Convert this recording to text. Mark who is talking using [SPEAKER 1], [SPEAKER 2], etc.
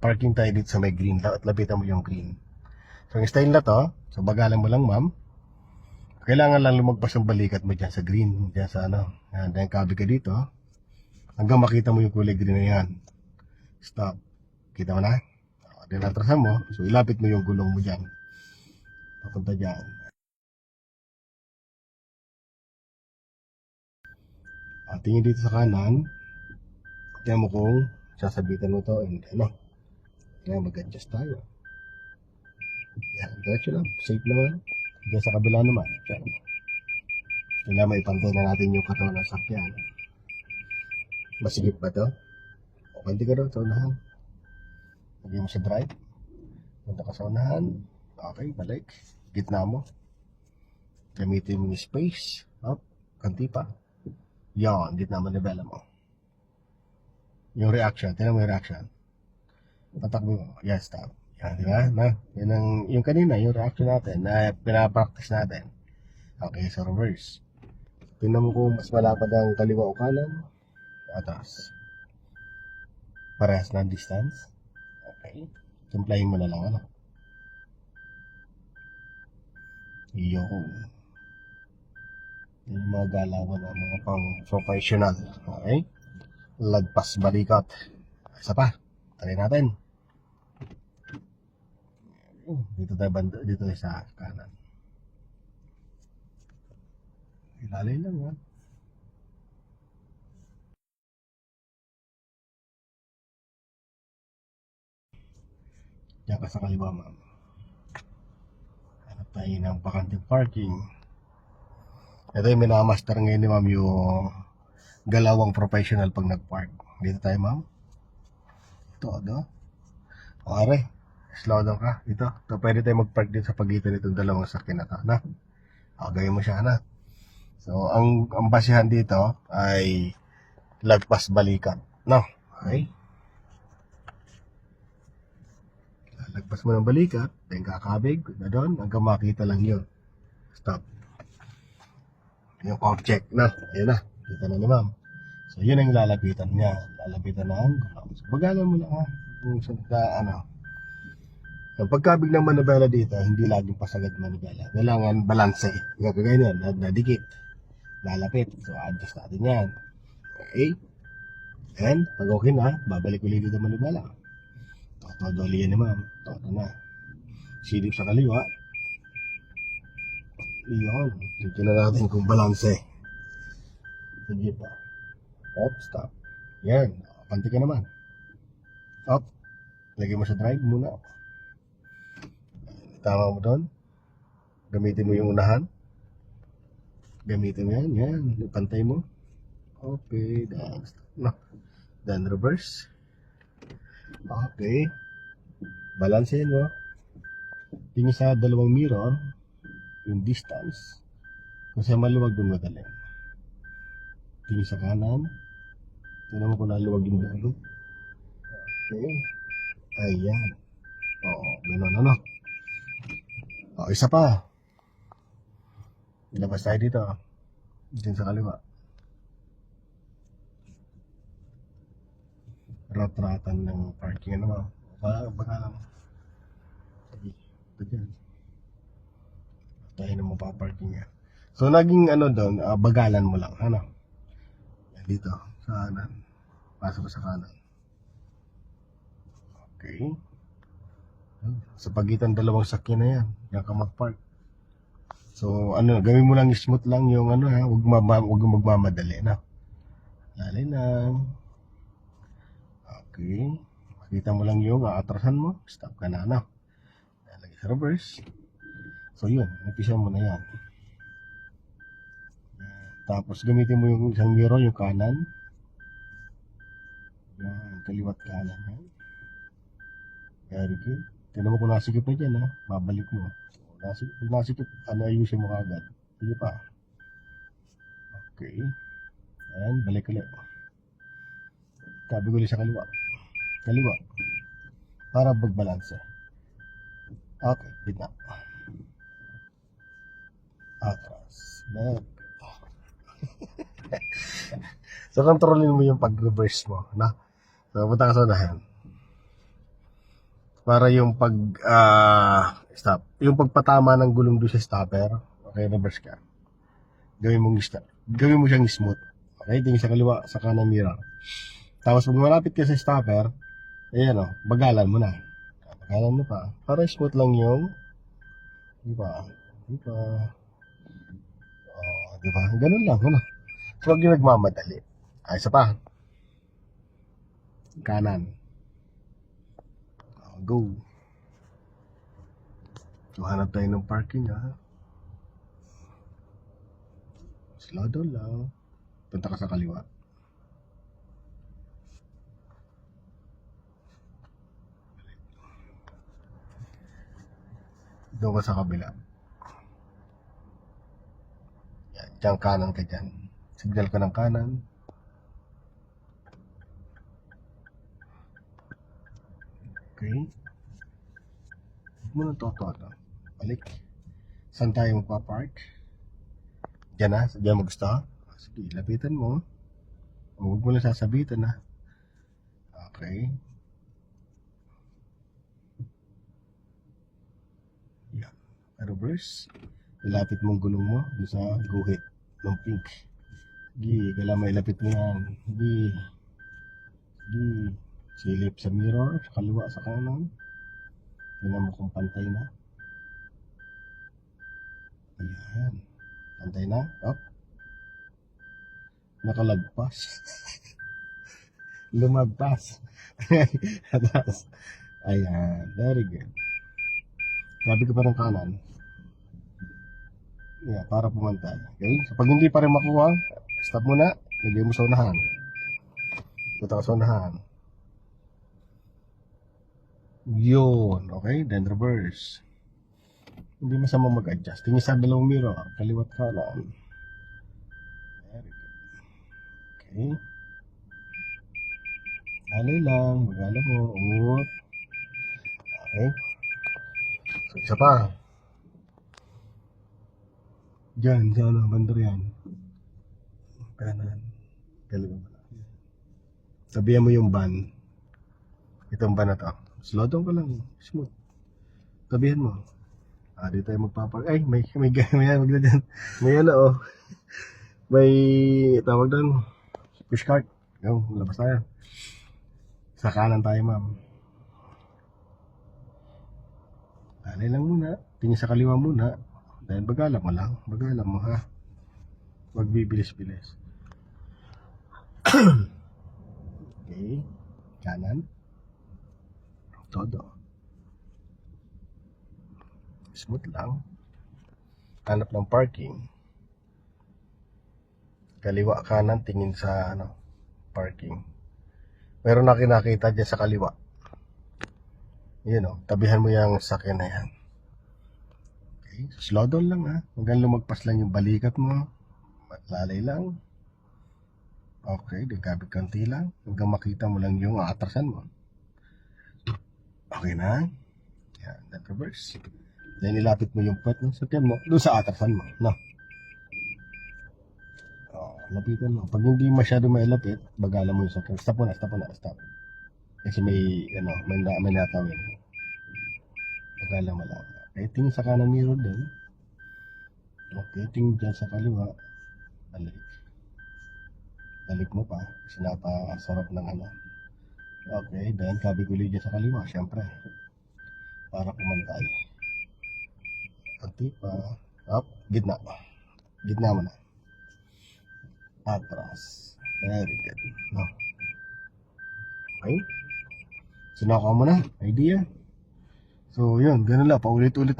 [SPEAKER 1] parking tayo dito sa may green at lapitan mo yung green. So yung style na to, so bagalan mo lang ma'am. Kailangan lang lumagpas ang balikat mo dyan sa green, dyan sa ano. Yan, dahil kabi ka dito, hanggang makita mo yung kulay green na yan. Stop. Kita mo na? Dinatrasan mo, so ilapit mo yung gulong mo dyan. Papunta dyan. Tingin dito sa kanan, tingnan mo kung sasabitan mo to and ano. Kaya mag-adjust tayo. Yan, diretso lang. Safe naman. Diyan sa kabila naman. Kaya may pantay na natin yung katawan ng sakyan. Masigit ba to? O, pwede ka doon sa unahan. Lagay mo sa drive. Punta ka sa unahan. Okay, balik. Gitna mo. Gamitin mo yung space. Up. Kanti pa. Yan, gitna mo nivela mo. Yung reaction. Tignan mo yung reaction. Patakbo mo. Yes, stop. Yan, di ba? Na, yan ang, yung kanina, yung reaction natin na pinapractice natin. Okay, so reverse. Tingnan mo kung mas malapad ang kaliwa o kanan. Atas. Parehas na distance. Okay. Simplahin mo na lang, ano. Yun. Yung mga galawan ng mga pang professional. Okay. Lagpas balikat. Isa pa. Try natin. Dito tayo dito tayo sa kanan. Ilalay lang ha. Diyan ka sa kaliwa ma'am. Hanap tayo ng bakanting parking. Ito yung minamaster ngayon ni ma'am yung galawang professional pag nag-park. Dito tayo ma'am. Ito ano. O are. Slow down ka. Ito pwede tayo mag-park dito sa pagitan nitong dalawang sakyan na to. Na? O gawin mo siya na. So ang basihan dito ay lagpas balikan. No? Okay. Lagpas mo ng balikat, then kakabig na doon, hanggang makita lang yun. Stop. Yung object na, yun na, kita na ni ma'am. So yun ang lalapitan niya, lalapitan ng gulong. So bagalan mo na ha, kung ano. Yung pagkabig ng manibela dito, hindi laging pasagad manibela. Kailangan balanse. Gagawin yan, nadikit, lalapit. So adjust natin yan. Okay. And pag okay na, babalik ulit dito manibela. Todo yan ni ma'am. Todo na. Silip sa kaliwa. Iyon. Tignan natin kung balanse. Sige pa. Up, stop. Yan. Panti ka naman. Up. Lagay mo sa drive muna. Tama mo doon. Gamitin mo yung unahan. Gamitin mo yan. Yan. Pantay mo. Okay. Then, no. Then reverse. Okay. Balansehin mo. Tingin sa dalawang mirror. Yung distance. Kasi maluwag yung madali. Tingin sa kanan. Tingnan mo kung naluwag yung dulo. Okay. Ayan. Oo, gano'n ano. O, isa pa. Ilabas tayo dito. Diyan sa kaliwa. Rat-ratan ng parking ano mo. Baka lang. Sige, ito dyan. Tayo na mapaparking niya. So, naging ano doon, bagalan mo lang. Ano? Dito, sa kanan. Pasok sa kanan. Okay. Sa pagitan dalawang sakyan na yan. Yan ka mag-park. So, ano, gawin mo lang smooth lang yung ano ha. Huwag magmamadali na. Lali lang. Okay. Makita mo lang yung atrasan mo. Stop ka na, ano. Lagi sa reverse. So, yun. Umpisa mo na yan. Tapos, gamitin mo yung isang mirror, yung kanan. Yan, kaliwat kanan yan. Very good. Tignan mo kung nasikip na dyan, ha. Babalik mo. Kung nasikip, ano, ayusin mo kagad. Sige pa. Okay. Ayan, balik ulit. Kabig ulit sa kaliwa. Kaliwa. Para magbalanse. Okay, gitna. Atras. Back. So, kontrolin mo yung pag-reverse mo, na? So, punta ka sa unahan. para yung stop. Yung pagpatama ng gulong doon sa stopper, okay, reverse ka. Gawin mo siyang smooth. Okay, tingin sa kaliwa, sa kanang mirror. Tapos pag malapit ka sa stopper, ayan o, bagalan mo na. Bagalan mo pa. Para smooth lang yung, di ba? Di ba? Oh, di ba? Ganun lang, ano? So, huwag yung nagmamadali. Ay, isa pa. Kanan. Oh, go. So, hanap tayo ng parking, ha? Slow down lang. Punta ka sa kaliwa. Doon ka sa kabila. Yan, dyan kanan ka dyan. Signal ka ng kanan. Okay. Huwag mo nang toto. Balik. Saan tayo magpa-park? Diyan na? Diyan mo gusto? Sige, lapitan mo. Huwag mo lang sasabitan na. Okay. Yan. Reverse. Ilapit mong gulong mo doon sa guhit ng pink. Sige, kailangan mailapit mo yan. Sige. Sige. Silip sa mirror, sa kaliwa, sa kanan. Tingnan mo kung pantay na. Ayan. Pantay na. Up. Nakalagpas. Lumagpas. Atas. Ayan. Very good. Sabi ko pa ng kanan. Yeah, para pumantay. Okay? So, pag hindi pa rin makuha, stop muna. Lagay mo sa unahan. Punta ka sa unahan. Yun. Okay? Then reverse. Hindi masama mag-adjust. Tingin sa dalawang mirror. Kaliwat kanan. Very good. Okay. Alay lang. Magala mo. Uot. Okay. So, isa pa. Diyan. Sa ano. Bandar yan. Kanan. Kaliwa pala. Sabihan mo yung van. Itong van na to. Slow down ka lang. Smooth. Sabihan mo. Dito tayo magpapark. Ay, may dyan. May ano, oh. May tawag doon. Push cart. Go, labas tayo. Sa kanan tayo, ma'am. Alay lang muna. Tingin sa kaliwa muna. Dahil bagalan mo lang. Bagalan mo, ha. Huwag bibilis-bilis. Okay. Kanan. Todo. Smooth lang. Hanap ng parking. Kaliwa kanan, tingin sa parking. Meron na kinakita dyan sa kaliwa. Yun o, tabihan mo yung sakyan na yan. Okay, slow down lang, ha. Hanggang lumagpas lang yung balikat mo. Lalay lang. Okay, gagabit kanti lang. Hanggang makita mo lang yung aatrasan mo. Okay na. Yan, that reverse. Then ilapit mo yung puwet ng sakyan mo doon sa atrasan mo, no? Lapitan mo. Pag hindi masyado mailapit, bagalan mo yung sakyan. Stop mo na, stop mo na, stop. Kasi may natawin. Bagalan mo lang. Okay, tingin sa kanan mirror din. Okay, tingin dyan sa kaliwa. Balik. Balik mo pa. Kasi napasarap ng Okay, then kabiguli dyan sa kaliwa, syempre. Para kumantay. Pagti pa. Up, gitna. Gitna mo na. Atras. Very good. No. Okay. So, nakuha mo na. Idea. So, yun. Ganun lang. Paulit-ulit.